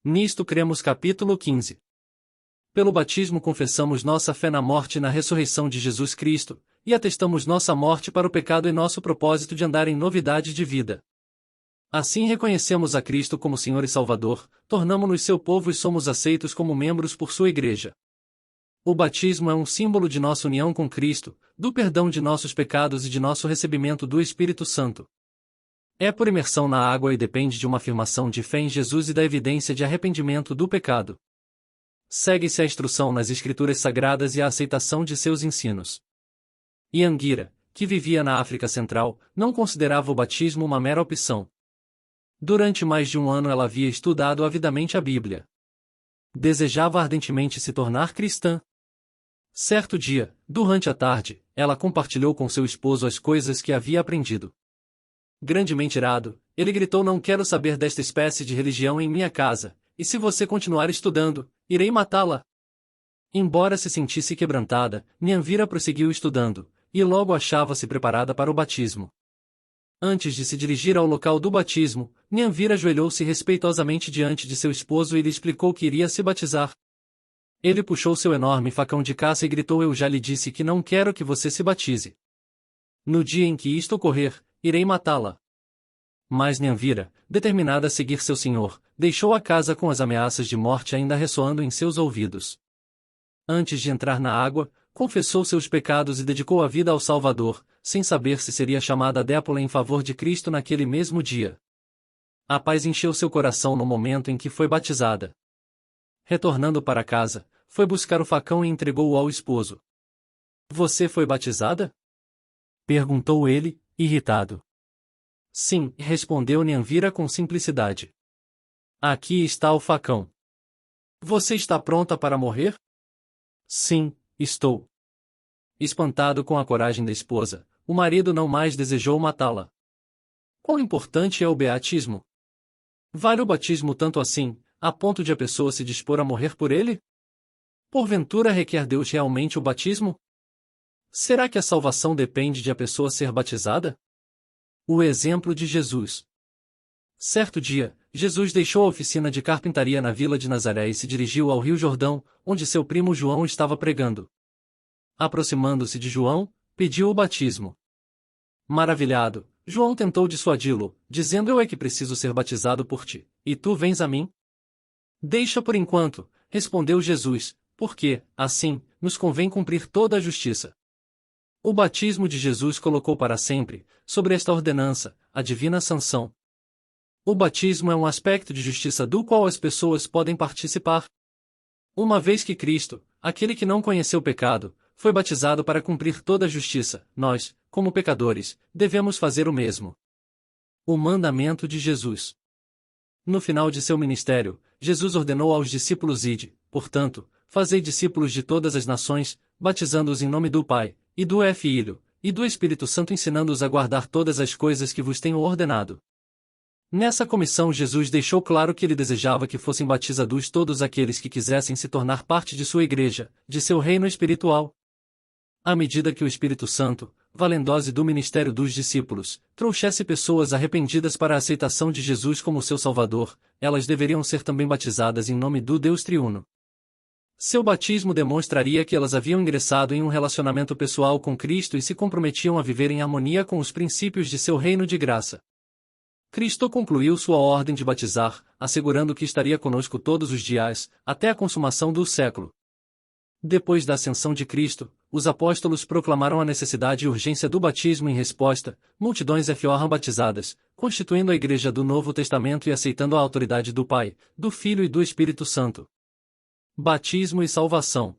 Nisto cremos. Capítulo 15. Pelo batismo confessamos nossa fé na morte e na ressurreição de Jesus Cristo, e atestamos nossa morte para o pecado e nosso propósito de andar em novidade de vida. Assim reconhecemos a Cristo como Senhor e Salvador, tornamo-nos seu povo e somos aceitos como membros por sua Igreja. O batismo é um símbolo de nossa união com Cristo, do perdão de nossos pecados e de nosso recebimento do Espírito Santo. É por imersão na água e depende de uma afirmação de fé em Jesus e da evidência de arrependimento do pecado. Segue-se a instrução nas Escrituras Sagradas e a aceitação de seus ensinos. Yangira, que vivia na África Central, não considerava o batismo uma mera opção. Durante mais de um ano ela havia estudado avidamente a Bíblia. Desejava ardentemente se tornar cristã. Certo dia, durante a tarde, ela compartilhou com seu esposo as coisas que havia aprendido. Grandemente irado, ele gritou: "Não quero saber desta espécie de religião em minha casa, e se você continuar estudando, irei matá-la." Embora se sentisse quebrantada, Nyanvira prosseguiu estudando, e logo achava-se preparada para o batismo. Antes de se dirigir ao local do batismo, Nyanvira ajoelhou-se respeitosamente diante de seu esposo e lhe explicou que iria se batizar. Ele puxou seu enorme facão de caça e gritou: "Eu já lhe disse que não quero que você se batize. No dia em que isto ocorrer, irei matá-la." Mas Nyanvira, determinada a seguir seu senhor, deixou a casa com as ameaças de morte ainda ressoando em seus ouvidos. Antes de entrar na água, confessou seus pecados e dedicou a vida ao Salvador, sem saber se seria chamada a Dépola em favor de Cristo naquele mesmo dia. A paz encheu seu coração no momento em que foi batizada. Retornando para casa, foi buscar o facão e entregou-o ao esposo. "Você foi batizada?" perguntou ele, irritado. "Sim", respondeu Nyanvira com simplicidade. "Aqui está o facão. Você está pronta para morrer?" "Sim, estou." Espantado com a coragem da esposa, o marido não mais desejou matá-la. Quão importante é o beatismo? Vale o batismo tanto assim, a ponto de a pessoa se dispor a morrer por ele? Porventura requer Deus realmente o batismo? Será que a salvação depende de a pessoa ser batizada? O exemplo de Jesus. Certo dia, Jesus deixou a oficina de carpintaria na vila de Nazaré e se dirigiu ao Rio Jordão, onde seu primo João estava pregando. Aproximando-se de João, pediu o batismo. Maravilhado, João tentou dissuadi-lo, dizendo: "Eu é que preciso ser batizado por ti, e tu vens a mim?" "Deixa por enquanto", respondeu Jesus, "porque, assim, nos convém cumprir toda a justiça." O batismo de Jesus colocou para sempre, sobre esta ordenança, a divina sanção. O batismo é um aspecto de justiça do qual as pessoas podem participar. Uma vez que Cristo, aquele que não conheceu pecado, foi batizado para cumprir toda a justiça, nós, como pecadores, devemos fazer o mesmo. O mandamento de Jesus. No final de seu ministério, Jesus ordenou aos discípulos: "Ide, portanto, fazei discípulos de todas as nações, batizando-os em nome do Pai, e do Filho, e do Espírito Santo, ensinando-os a guardar todas as coisas que vos tenho ordenado." Nessa comissão Jesus deixou claro que ele desejava que fossem batizados todos aqueles que quisessem se tornar parte de sua igreja, de seu reino espiritual. À medida que o Espírito Santo, valendose do ministério dos discípulos, trouxesse pessoas arrependidas para a aceitação de Jesus como seu Salvador, elas deveriam ser também batizadas em nome do Deus Triuno. Seu batismo demonstraria que elas haviam ingressado em um relacionamento pessoal com Cristo e se comprometiam a viver em harmonia com os princípios de seu reino de graça. Cristo concluiu sua ordem de batizar, assegurando que estaria conosco todos os dias, até a consumação do século. Depois da ascensão de Cristo, os apóstolos proclamaram a necessidade e urgência do batismo. Em resposta, multidões foram batizadas, constituindo a Igreja do Novo Testamento e aceitando a autoridade do Pai, do Filho e do Espírito Santo. Batismo e salvação.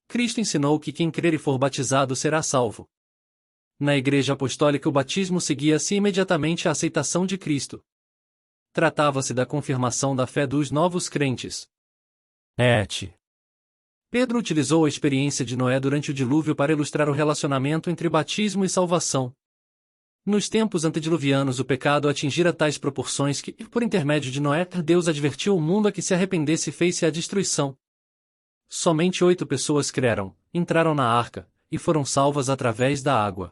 Cristo ensinou que quem crer e for batizado será salvo. Na Igreja Apostólica o batismo seguia-se imediatamente à aceitação de Cristo. Tratava-se da confirmação da fé dos novos crentes. Pedro utilizou a experiência de Noé durante o dilúvio para ilustrar o relacionamento entre batismo e salvação. Nos tempos antediluvianos o pecado atingira tais proporções que, por intermédio de Noé, Deus advertiu o mundo a que se arrependesse e fez-se a destruição. Somente 8 pessoas creram, entraram na arca, e foram salvas através da água.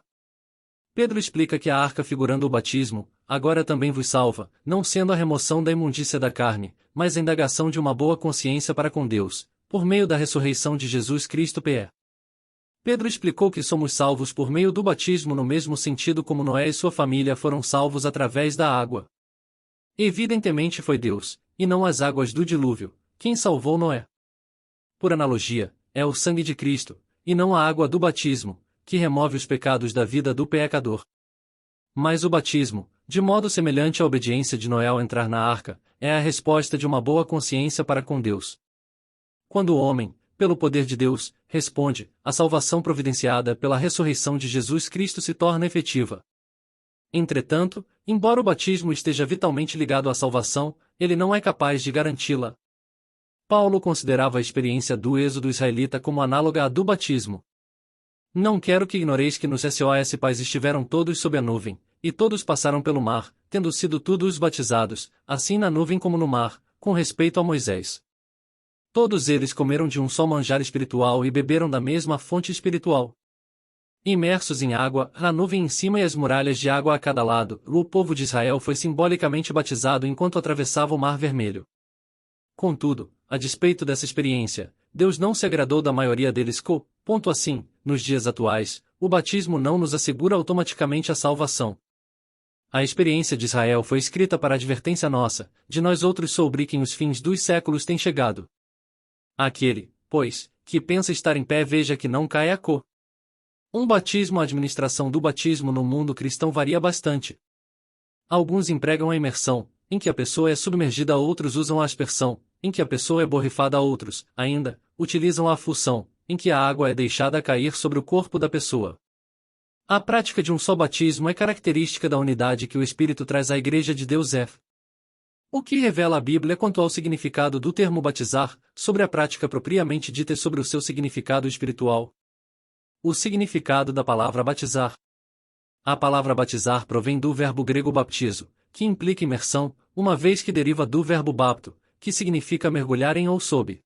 Pedro explica que a arca, figurando o batismo, agora também vos salva, não sendo a remoção da imundícia da carne, mas a indagação de uma boa consciência para com Deus, por meio da ressurreição de Jesus Cristo P.E. Pedro explicou que somos salvos por meio do batismo no mesmo sentido como Noé e sua família foram salvos através da água. Evidentemente foi Deus, e não as águas do dilúvio, quem salvou Noé. Por analogia, é o sangue de Cristo, e não a água do batismo, que remove os pecados da vida do pecador. Mas o batismo, de modo semelhante à obediência de Noé ao entrar na arca, é a resposta de uma boa consciência para com Deus. Quando o homem, pelo poder de Deus, responde, a salvação providenciada pela ressurreição de Jesus Cristo se torna efetiva. Entretanto, embora o batismo esteja vitalmente ligado à salvação, ele não é capaz de garanti-la. Paulo considerava a experiência do êxodo israelita como análoga à do batismo. Não quero que ignoreis que nos SOS pais estiveram todos sob a nuvem, e todos passaram pelo mar, tendo sido todos batizados, assim na nuvem como no mar, com respeito a Moisés. Todos eles comeram de um só manjar espiritual e beberam da mesma fonte espiritual. Imersos em água, a nuvem em cima e as muralhas de água a cada lado, o povo de Israel foi simbolicamente batizado enquanto atravessava o Mar Vermelho. Contudo, a despeito dessa experiência, Deus não se agradou da maioria deles. Ponto assim, nos dias atuais, o batismo não nos assegura automaticamente a salvação. A experiência de Israel foi escrita para advertência nossa, de nós outros sobre quem os fins dos séculos têm chegado. Aquele, pois, que pensa estar em pé veja que não caia a Um batismo. A administração do batismo no mundo cristão varia bastante. Alguns empregam a imersão, em que a pessoa é submergida, outros usam a aspersão, em que a pessoa é borrifada, a outros, ainda, utilizam a afusão, em que a água é deixada cair sobre o corpo da pessoa. A prática de um só batismo é característica da unidade que o Espírito traz à Igreja de Deus. O que revela a Bíblia quanto ao significado do termo batizar, sobre a prática propriamente dita e sobre o seu significado espiritual. O significado da palavra batizar. A palavra batizar provém do verbo grego baptizo, que implica imersão, uma vez que deriva do verbo bapto, que significa mergulhar em ou sob.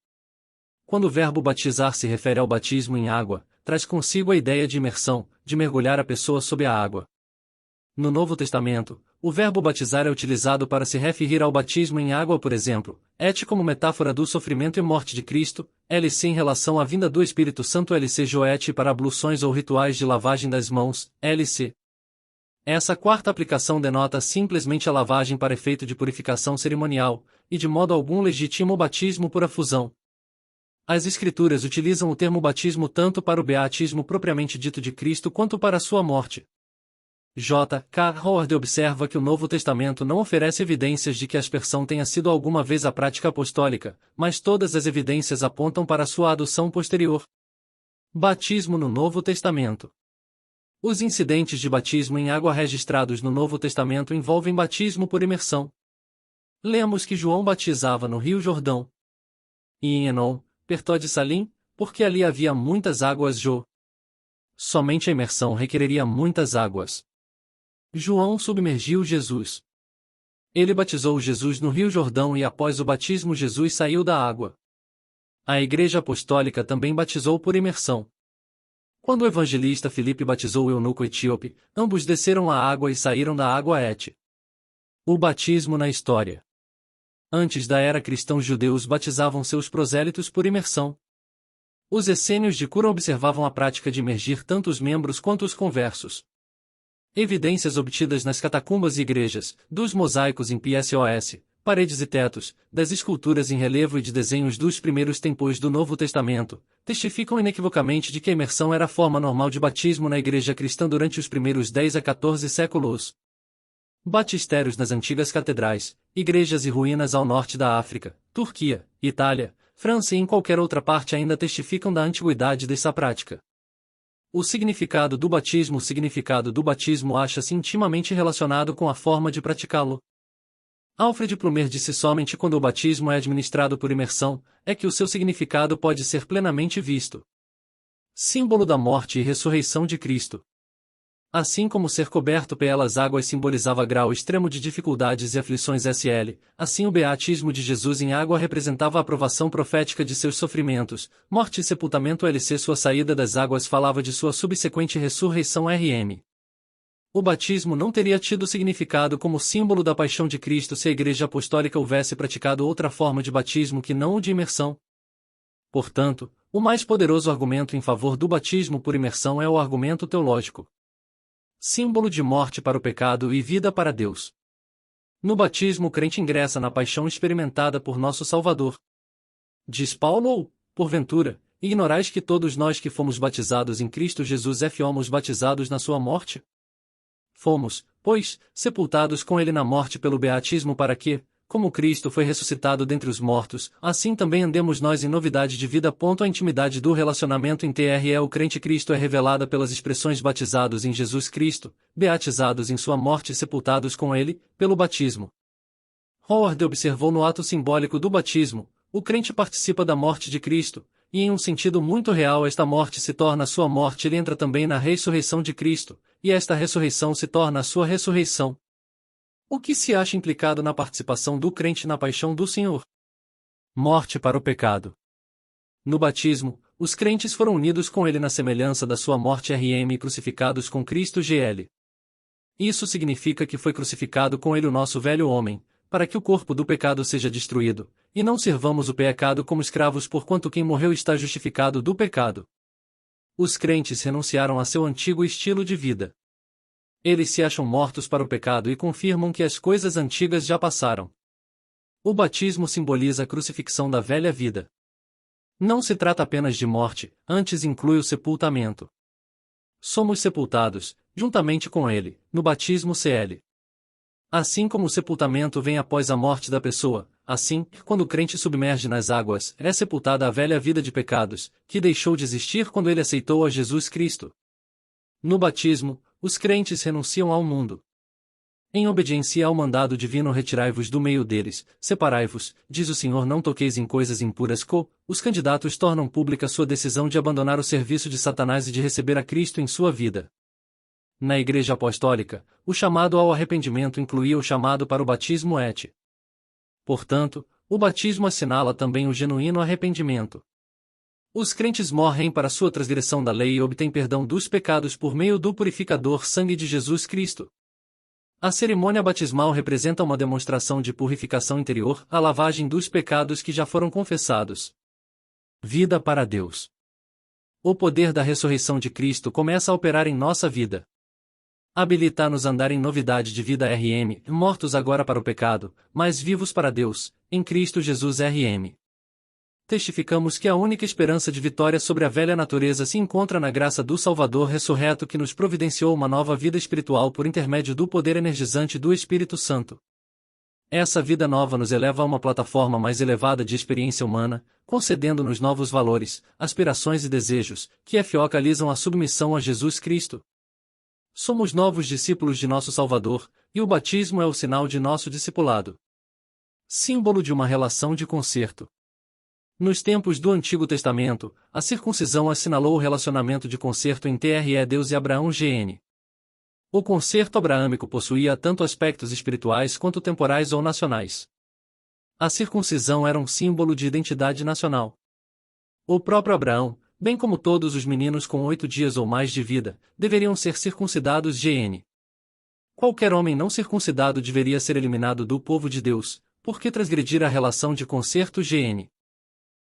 Quando o verbo batizar se refere ao batismo em água, traz consigo a ideia de imersão, de mergulhar a pessoa sob a água. No Novo Testamento, o verbo batizar é utilizado para se referir ao batismo em água, por exemplo, et como metáfora do sofrimento e morte de Cristo, LC em relação à vinda do Espírito Santo, LC joete para abluções ou rituais de lavagem das mãos, LC. Essa quarta aplicação denota simplesmente a lavagem para efeito de purificação cerimonial, e de modo algum legitima o batismo por afusão. As Escrituras utilizam o termo batismo tanto para o beatismo propriamente dito de Cristo quanto para a sua morte. J. K. Howard observa que o Novo Testamento não oferece evidências de que a aspersão tenha sido alguma vez a prática apostólica, mas todas as evidências apontam para sua adoção posterior. Batismo no Novo Testamento. Os incidentes de batismo em água registrados no Novo Testamento envolvem batismo por imersão. Lemos que João batizava no Rio Jordão e em Enom, perto de Salim, porque ali havia muitas águas. Somente a imersão requereria muitas águas. João submergiu Jesus. Ele batizou Jesus no Rio Jordão e após o batismo Jesus saiu da água. A Igreja Apostólica também batizou por imersão. Quando o evangelista Filipe batizou o eunuco etíope, ambos desceram à água e saíram da água. O batismo na história. Antes da era cristã, os judeus batizavam seus prosélitos por imersão. Os essênios de cura observavam a prática de imergir tanto os membros quanto os conversos. Evidências obtidas nas catacumbas e igrejas, dos mosaicos em PSOS, paredes e tetos, das esculturas em relevo e de desenhos dos primeiros tempos do Novo Testamento, testificam inequivocamente de que a imersão era a forma normal de batismo na igreja cristã durante os primeiros 10 a 14 séculos. Batistérios nas antigas catedrais, igrejas e ruínas ao norte da África, Turquia, Itália, França e em qualquer outra parte ainda testificam da antiguidade dessa prática. O significado do batismo acha-se intimamente relacionado com a forma de praticá-lo. Alfred Plumer disse somente quando o batismo é administrado por imersão, é que o seu significado pode ser plenamente visto. Símbolo da morte e ressurreição de Cristo. Assim como ser coberto pelas águas simbolizava grau extremo de dificuldades e aflições SL, assim o beatismo de Jesus em água representava a aprovação profética de seus sofrimentos, morte e sepultamento. LC Sua saída das águas falava de sua subsequente ressurreição. RM. O batismo não teria tido significado como símbolo da paixão de Cristo se a Igreja Apostólica houvesse praticado outra forma de batismo que não o de imersão. Portanto, o mais poderoso argumento em favor do batismo por imersão é o argumento teológico. Símbolo de morte para o pecado e vida para Deus. No batismo o crente ingressa na paixão experimentada por nosso Salvador. Diz Paulo: ou, porventura, ignorais que todos nós que fomos batizados em Cristo Jesus fomos batizados na sua morte? Fomos, pois, sepultados com ele na morte pelo beatismo para que, como Cristo foi ressuscitado dentre os mortos, assim também andemos nós em novidade de vida. A intimidade do relacionamento o crente Cristo é revelada pelas expressões batizados em Jesus Cristo, beatizados em sua morte e sepultados com ele, pelo batismo. Howard observou no ato simbólico do batismo, o crente participa da morte de Cristo, e em um sentido muito real esta morte se torna sua morte. Ele entra também na ressurreição de Cristo, e esta ressurreição se torna a sua ressurreição. O que se acha implicado na participação do crente na paixão do Senhor? Morte para o pecado. No batismo, os crentes foram unidos com ele na semelhança da sua morte e crucificados com Cristo GL. Isso significa que foi crucificado com ele o nosso velho homem, para que o corpo do pecado seja destruído, e não servamos o pecado como escravos porquanto quem morreu está justificado do pecado. Os crentes renunciaram a seu antigo estilo de vida. Eles se acham mortos para o pecado e confirmam que as coisas antigas já passaram. O batismo simboliza a crucifixão da velha vida. Não se trata apenas de morte, antes inclui o sepultamento. Somos sepultados, juntamente com ele, no batismo CL. Assim como o sepultamento vem após a morte da pessoa, assim, quando o crente submerge nas águas, é sepultada a velha vida de pecados, que deixou de existir quando ele aceitou a Jesus Cristo. No batismo, os crentes renunciam ao mundo. Em obediência ao mandado divino retirai-vos do meio deles, separai-vos, diz o Senhor, não toqueis em coisas impuras. Os candidatos tornam pública sua decisão de abandonar o serviço de Satanás e de receber a Cristo em sua vida. Na Igreja Apostólica, o chamado ao arrependimento incluía o chamado para o batismo et. Portanto, o batismo assinala também o genuíno arrependimento. Os crentes morrem para sua transgressão da lei e obtêm perdão dos pecados por meio do purificador sangue de Jesus Cristo. A cerimônia batismal representa uma demonstração de purificação interior, a lavagem dos pecados que já foram confessados. Vida para Deus. O poder da ressurreição de Cristo começa a operar em nossa vida. Habilita-nos a andar em novidade de vida mortos agora para o pecado, mas vivos para Deus, em Cristo Jesus Testificamos que a única esperança de vitória sobre a velha natureza se encontra na graça do Salvador ressurreto que nos providenciou uma nova vida espiritual por intermédio do poder energizante do Espírito Santo. Essa vida nova nos eleva a uma plataforma mais elevada de experiência humana, concedendo-nos novos valores, aspirações e desejos, que focalizam a submissão a Jesus Cristo. Somos novos discípulos de nosso Salvador, e o batismo é o sinal de nosso discipulado. Símbolo de uma relação de concerto. Nos tempos do Antigo Testamento, a circuncisão assinalou o relacionamento de concerto entre Deus e Abraão GN. O concerto abraâmico possuía tanto aspectos espirituais quanto temporais ou nacionais. A circuncisão era um símbolo de identidade nacional. O próprio Abraão, bem como todos os meninos com 8 dias ou mais de vida, deveriam ser circuncidados GN. Qualquer homem não circuncidado deveria ser eliminado do povo de Deus, porque transgredir a relação de concerto GN.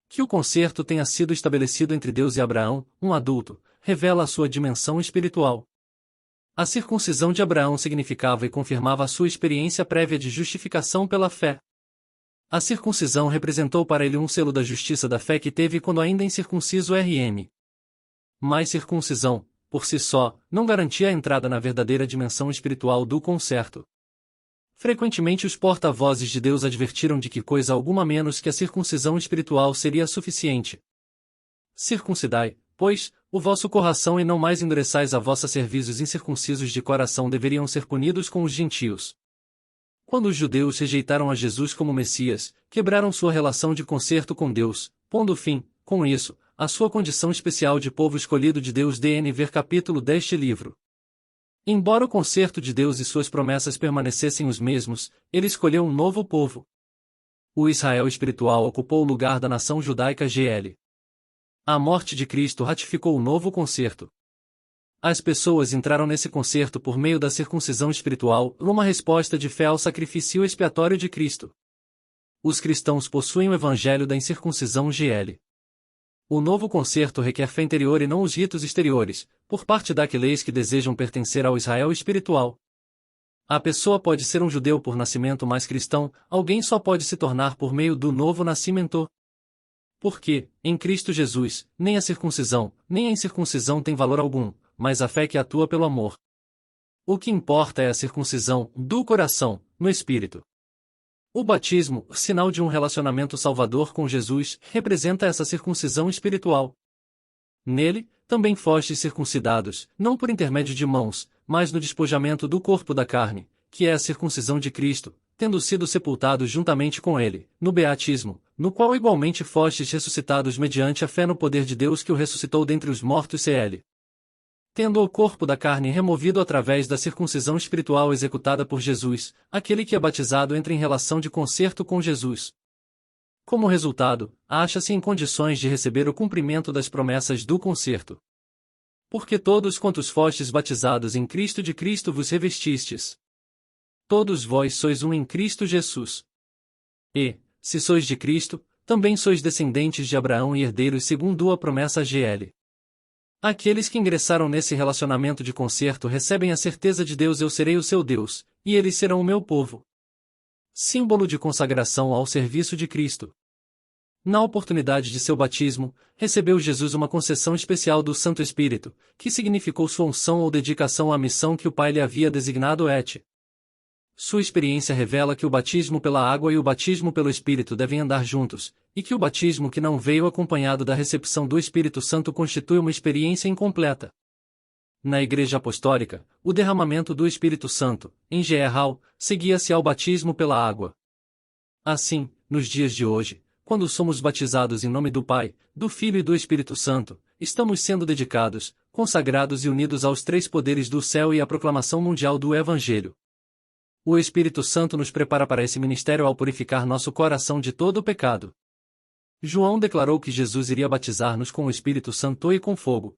Que o concerto tenha sido estabelecido entre Deus e Abraão, um adulto, revela a sua dimensão espiritual. A circuncisão de Abraão significava e confirmava a sua experiência prévia de justificação pela fé. A circuncisão representou para ele um selo da justiça da fé que teve quando ainda incircunciso Mas circuncisão, por si só, não garantia a entrada na verdadeira dimensão espiritual do concerto. Frequentemente os porta-vozes de Deus advertiram de que coisa alguma menos que a circuncisão espiritual seria suficiente. Circuncidai, pois, o vosso coração e não mais endureçais a vossa cerviz. Os incircuncisos de coração deveriam ser punidos com os gentios. Quando os judeus rejeitaram a Jesus como Messias, quebraram sua relação de concerto com Deus, pondo fim, com isso, à sua condição especial de povo escolhido de Deus. Ver capítulo 10 deste livro. Embora o concerto de Deus e suas promessas permanecessem os mesmos, ele escolheu um novo povo. O Israel espiritual ocupou o lugar da nação judaica GL. A morte de Cristo ratificou o novo concerto. As pessoas entraram nesse concerto por meio da circuncisão espiritual, numa resposta de fé ao sacrifício expiatório de Cristo. Os cristãos possuem o evangelho da incircuncisão GL. O novo concerto requer fé interior e não os ritos exteriores, por parte daqueles que desejam pertencer ao Israel espiritual. A pessoa pode ser um judeu por nascimento, mas cristão, alguém só pode se tornar por meio do novo nascimento. Porque, em Cristo Jesus, nem a circuncisão, nem a incircuncisão tem valor algum, mas a fé que atua pelo amor. O que importa é a circuncisão, do coração, no espírito. O batismo, sinal de um relacionamento salvador com Jesus, representa essa circuncisão espiritual. Nele, também fostes circuncidados, não por intermédio de mãos, mas no despojamento do corpo da carne, que é a circuncisão de Cristo, tendo sido sepultados juntamente com ele, no beatismo, no qual igualmente fostes ressuscitados mediante a fé no poder de Deus que o ressuscitou dentre os mortos CL. Tendo o corpo da carne removido através da circuncisão espiritual executada por Jesus, aquele que é batizado entra em relação de concerto com Jesus. Como resultado, acha-se em condições de receber o cumprimento das promessas do concerto. Porque todos quantos fostes batizados em Cristo de Cristo vos revestistes. Todos vós sois um em Cristo Jesus. E, se sois de Cristo, também sois descendentes de Abraão e herdeiros segundo a promessa GL. Aqueles que ingressaram nesse relacionamento de concerto recebem a certeza de Deus: eu serei o seu Deus, e eles serão o meu povo. Símbolo de consagração ao serviço de Cristo. Na oportunidade de seu batismo, recebeu Jesus uma concessão especial do Santo Espírito, que significou sua unção ou dedicação à missão que o Pai lhe havia designado. Sua experiência revela que o batismo pela água e o batismo pelo Espírito devem andar juntos, e que o batismo que não veio acompanhado da recepção do Espírito Santo constitui uma experiência incompleta. Na Igreja Apostólica, o derramamento do Espírito Santo, em geral, seguia-se ao batismo pela água. Assim, nos dias de hoje, quando somos batizados em nome do Pai, do Filho e do Espírito Santo, estamos sendo dedicados, consagrados e unidos aos três poderes do céu e à proclamação mundial do Evangelho. O Espírito Santo nos prepara para esse ministério ao purificar nosso coração de todo o pecado. João declarou que Jesus iria batizar-nos com o Espírito Santo e com fogo.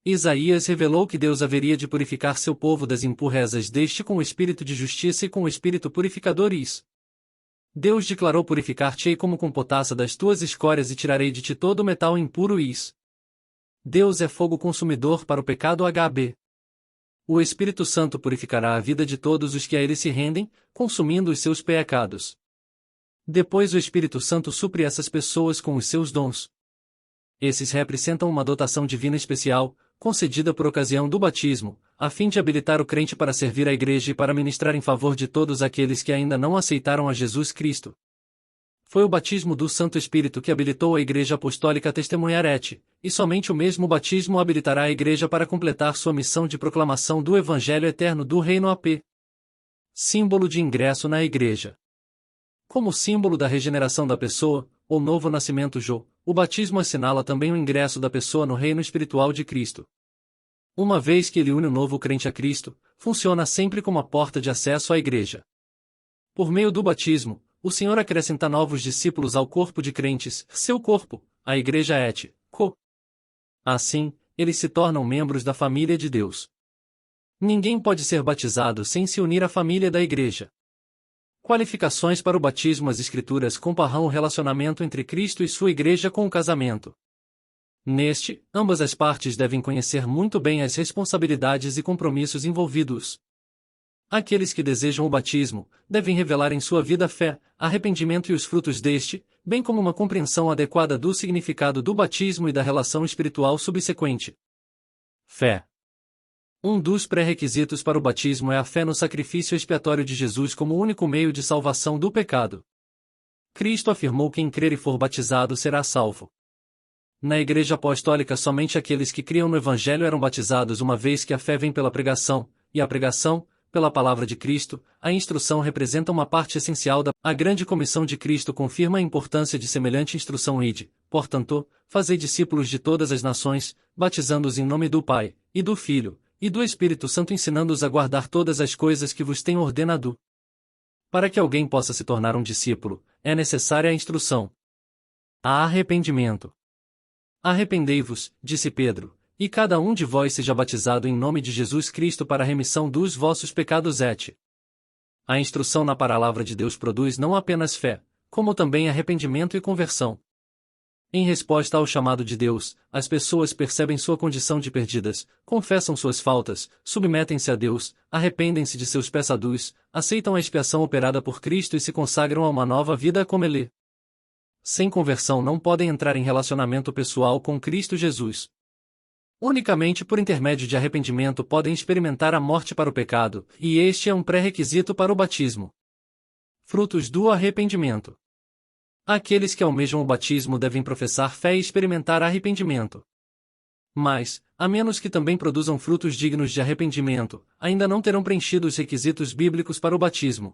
Isaías revelou que Deus haveria de purificar seu povo das impurezas deste com o Espírito de justiça e com o Espírito purificador. Deus declarou: purificar-te-ei como com potassa das tuas escórias e tirarei de ti todo o metal impuro. Deus é fogo consumidor para o pecado. O Espírito Santo purificará a vida de todos os que a ele se rendem, consumindo os seus pecados. Depois o Espírito Santo supre essas pessoas com os seus dons. Esses representam uma dotação divina especial, concedida por ocasião do batismo, a fim de habilitar o crente para servir a Igreja e para ministrar em favor de todos aqueles que ainda não aceitaram a Jesus Cristo. Foi o batismo do Santo Espírito que habilitou a Igreja Apostólica a testemunhar, e somente o mesmo batismo habilitará a Igreja para completar sua missão de proclamação do Evangelho eterno do Reino. Símbolo de ingresso na Igreja. Como símbolo da regeneração da pessoa, ou novo nascimento, o batismo assinala também o ingresso da pessoa no reino espiritual de Cristo. Uma vez que ele une o novo crente a Cristo, funciona sempre como a porta de acesso à Igreja. Por meio do batismo, o Senhor acrescenta novos discípulos ao corpo de crentes, seu corpo, a Igreja Assim, eles se tornam membros da família de Deus. Ninguém pode ser batizado sem se unir à família da Igreja. Qualificações para o batismo. As Escrituras comparam o relacionamento entre Cristo e sua Igreja com o casamento. Neste, ambas as partes devem conhecer muito bem as responsabilidades e compromissos envolvidos. Aqueles que desejam o batismo devem revelar em sua vida fé, arrependimento e os frutos deste, bem como uma compreensão adequada do significado do batismo e da relação espiritual subsequente. Fé. Um dos pré-requisitos para o batismo é a fé no sacrifício expiatório de Jesus como único meio de salvação do pecado. Cristo afirmou que quem crer e for batizado será salvo. Na Igreja Apostólica, somente aqueles que criam no Evangelho eram batizados, uma vez que a fé vem pela pregação, e a pregação, pela palavra de Cristo. A instrução representa uma parte essencial A grande comissão de Cristo confirma a importância de semelhante instrução. Portanto, fazei discípulos de todas as nações, batizando-os em nome do Pai, e do Filho, e do Espírito Santo, ensinando-os a guardar todas as coisas que vos tenho ordenado. Para que alguém possa se tornar um discípulo, é necessária a instrução. Há arrependimento. Arrependei-vos, disse Pedro, E cada um de vós seja batizado em nome de Jesus Cristo para a remissão dos vossos pecados et. A instrução na palavra de Deus produz não apenas fé, como também arrependimento e conversão. Em resposta ao chamado de Deus, as pessoas percebem sua condição de perdidas, confessam suas faltas, submetem-se a Deus, arrependem-se de seus pecados, aceitam a expiação operada por Cristo e se consagram a uma nova vida como Ele. Sem conversão não podem entrar em relacionamento pessoal com Cristo Jesus. Unicamente por intermédio de arrependimento podem experimentar a morte para o pecado, e este é um pré-requisito para o batismo. Frutos do arrependimento. Aqueles que almejam o batismo devem professar fé e experimentar arrependimento. Mas, a menos que também produzam frutos dignos de arrependimento, ainda não terão preenchido os requisitos bíblicos para o batismo.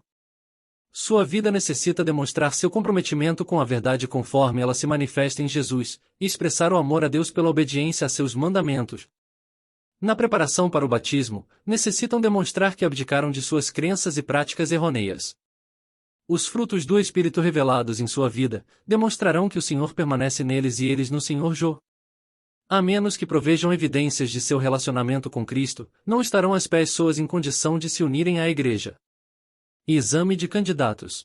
Sua vida necessita demonstrar seu comprometimento com a verdade conforme ela se manifesta em Jesus, e expressar o amor a Deus pela obediência a seus mandamentos. Na preparação para o batismo, necessitam demonstrar que abdicaram de suas crenças e práticas errôneas. Os frutos do Espírito revelados em sua vida demonstrarão que o Senhor permanece neles e eles no Senhor Jô. A menos que provejam evidências de seu relacionamento com Cristo, não estarão as pessoas em condição de se unirem à Igreja. Exame de candidatos.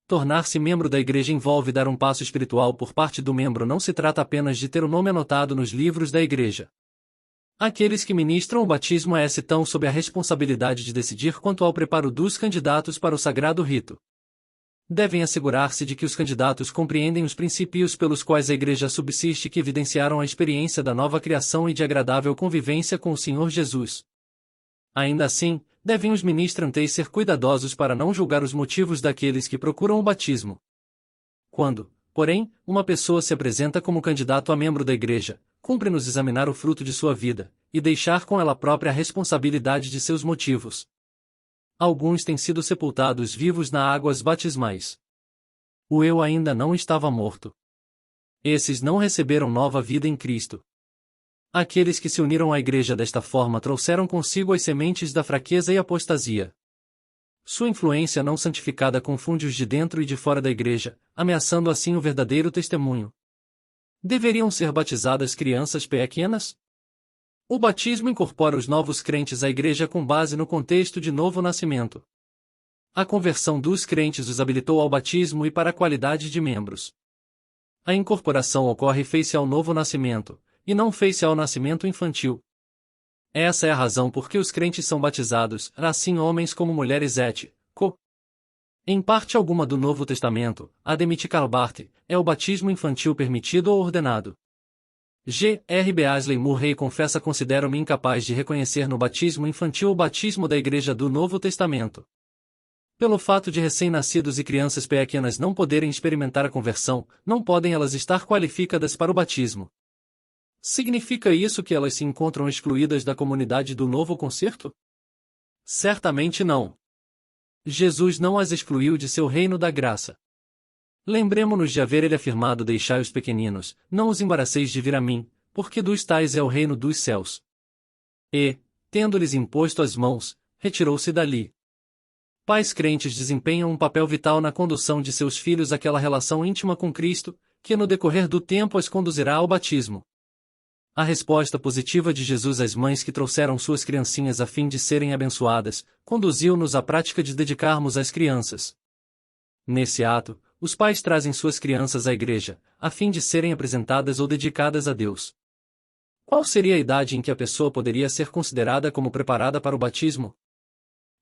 Tornar-se membro da Igreja envolve dar um passo espiritual por parte do membro. Não se trata apenas de ter o nome anotado nos livros da Igreja. Aqueles que ministram o batismo estão sob a responsabilidade de decidir quanto ao preparo dos candidatos para o sagrado rito. Devem assegurar-se de que os candidatos compreendem os princípios pelos quais a Igreja subsiste, que evidenciaram a experiência da nova criação e de agradável convivência com o Senhor Jesus. Ainda assim, devem os ministrantes ser cuidadosos para não julgar os motivos daqueles que procuram o batismo. Quando, porém, uma pessoa se apresenta como candidato a membro da Igreja, cumpre-nos examinar o fruto de sua vida, e deixar com ela própria a responsabilidade de seus motivos. Alguns têm sido sepultados vivos nas águas batismais. O eu ainda não estava morto. Esses não receberam nova vida em Cristo. Aqueles que se uniram à Igreja desta forma trouxeram consigo as sementes da fraqueza e apostasia. Sua influência não santificada confunde os de dentro e de fora da Igreja, ameaçando assim o verdadeiro testemunho. Deveriam ser batizadas crianças pequenas? O batismo incorpora os novos crentes à Igreja com base no contexto de novo nascimento. A conversão dos crentes os habilitou ao batismo e para a qualidade de membros. A incorporação ocorre face ao novo nascimento, e não face ao nascimento infantil. Essa é a razão por que os crentes são batizados, assim homens como mulheres co. Em parte alguma do Novo Testamento, Ademit Calbart, é o batismo infantil permitido ou ordenado. G. R. Beasley Murray confessa: considero-me incapaz de reconhecer no batismo infantil o batismo da Igreja do Novo Testamento. Pelo fato de recém-nascidos e crianças pequenas não poderem experimentar a conversão, não podem elas estar qualificadas para o batismo. Significa isso que elas se encontram excluídas da comunidade do novo concerto? Certamente não. Jesus não as excluiu de seu reino da graça. Lembremo-nos de haver ele afirmado: deixai os pequeninos, não os embaraceis de vir a mim, porque dos tais é o reino dos céus. E, tendo-lhes imposto as mãos, retirou-se dali. Pais crentes desempenham um papel vital na condução de seus filhos àquela relação íntima com Cristo, que no decorrer do tempo as conduzirá ao batismo. A resposta positiva de Jesus às mães que trouxeram suas criancinhas a fim de serem abençoadas, conduziu-nos à prática de dedicarmos as crianças. Nesse ato, os pais trazem suas crianças à Igreja, a fim de serem apresentadas ou dedicadas a Deus. Qual seria a idade em que a pessoa poderia ser considerada como preparada para o batismo?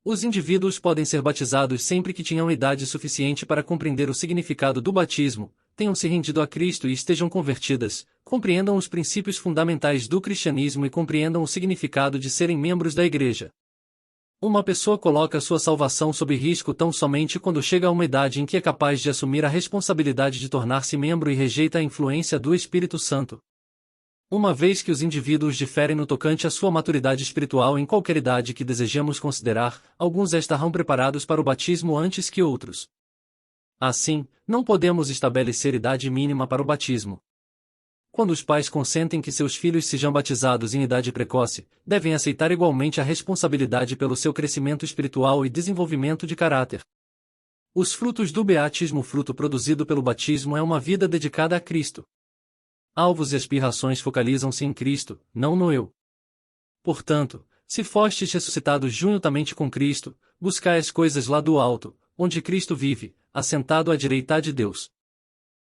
Os indivíduos podem ser batizados sempre que tenham idade suficiente para compreender o significado do batismo, tenham se rendido a Cristo e estejam convertidas, compreendam os princípios fundamentais do cristianismo e compreendam o significado de serem membros da Igreja. Uma pessoa coloca sua salvação sob risco tão somente quando chega a uma idade em que é capaz de assumir a responsabilidade de tornar-se membro e rejeita a influência do Espírito Santo. Uma vez que os indivíduos diferem no tocante à sua maturidade espiritual em qualquer idade que desejemos considerar, alguns estarão preparados para o batismo antes que outros. Assim, não podemos estabelecer idade mínima para o batismo. Quando os pais consentem que seus filhos sejam batizados em idade precoce, devem aceitar igualmente a responsabilidade pelo seu crescimento espiritual e desenvolvimento de caráter. Os frutos do beatismo: o fruto produzido pelo batismo é uma vida dedicada a Cristo. Alvos e aspirações focalizam-se em Cristo, não no eu. Portanto, se fostes ressuscitados juntamente com Cristo, buscai as coisas lá do alto, onde Cristo vive, assentado à direita de Deus.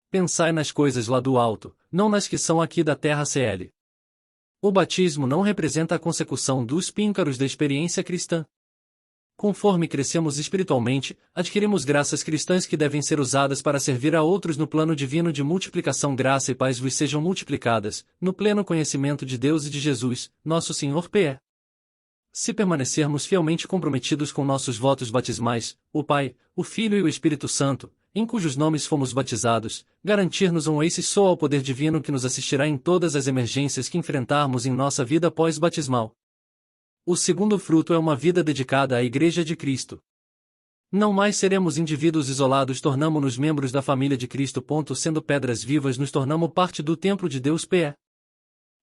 Pensai nas coisas lá do alto, não nas que são aqui da terra CL. O batismo não representa a consecução dos píncaros da experiência cristã. Conforme crescemos espiritualmente, adquirimos graças cristãs que devem ser usadas para servir a outros no plano divino de multiplicação. Graça e paz vos sejam multiplicadas, no pleno conhecimento de Deus e de Jesus, nosso Senhor P.E. Se permanecermos fielmente comprometidos com nossos votos batismais, o Pai, o Filho e o Espírito Santo, em cujos nomes fomos batizados, garantir-nos esse só ao poder divino que nos assistirá em todas as emergências que enfrentarmos em nossa vida pós-batismal. O segundo fruto é uma vida dedicada à Igreja de Cristo. Não mais seremos indivíduos isolados, tornamo-nos membros da família de Cristo. Sendo pedras vivas, nos tornamos parte do templo de Deus. P.E.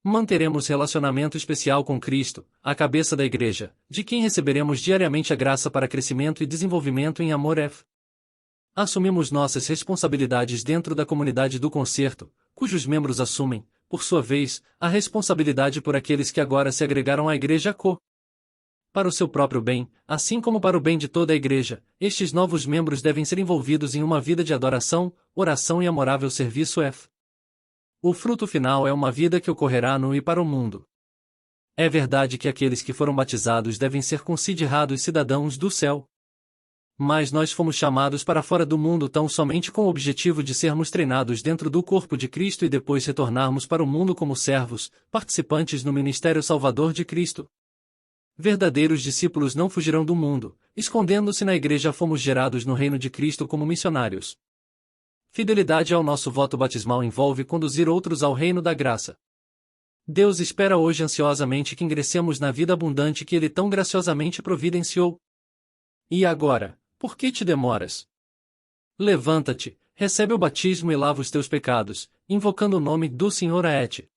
Manteremos relacionamento especial com Cristo, a cabeça da Igreja, de quem receberemos diariamente a graça para crescimento e desenvolvimento em amor. F. Assumimos nossas responsabilidades dentro da comunidade do concerto, cujos membros assumem, por sua vez, a responsabilidade por aqueles que agora se agregaram à Igreja Co. Para o seu próprio bem, assim como para o bem de toda a Igreja, estes novos membros devem ser envolvidos em uma vida de adoração, oração e amorável serviço. F. O fruto final é uma vida que ocorrerá no e para o mundo. É verdade que aqueles que foram batizados devem ser considerados cidadãos do céu. Mas nós fomos chamados para fora do mundo tão somente com o objetivo de sermos treinados dentro do corpo de Cristo e depois retornarmos para o mundo como servos, participantes no ministério salvador de Cristo. Verdadeiros discípulos não fugirão do mundo, escondendo-se na Igreja. Fomos gerados no reino de Cristo como missionários. Fidelidade ao nosso voto batismal envolve conduzir outros ao reino da graça. Deus espera hoje ansiosamente que ingressemos na vida abundante que Ele tão graciosamente providenciou. E agora, por que te demoras? Levanta-te, recebe o batismo e lava os teus pecados, invocando o nome do Senhor a ti.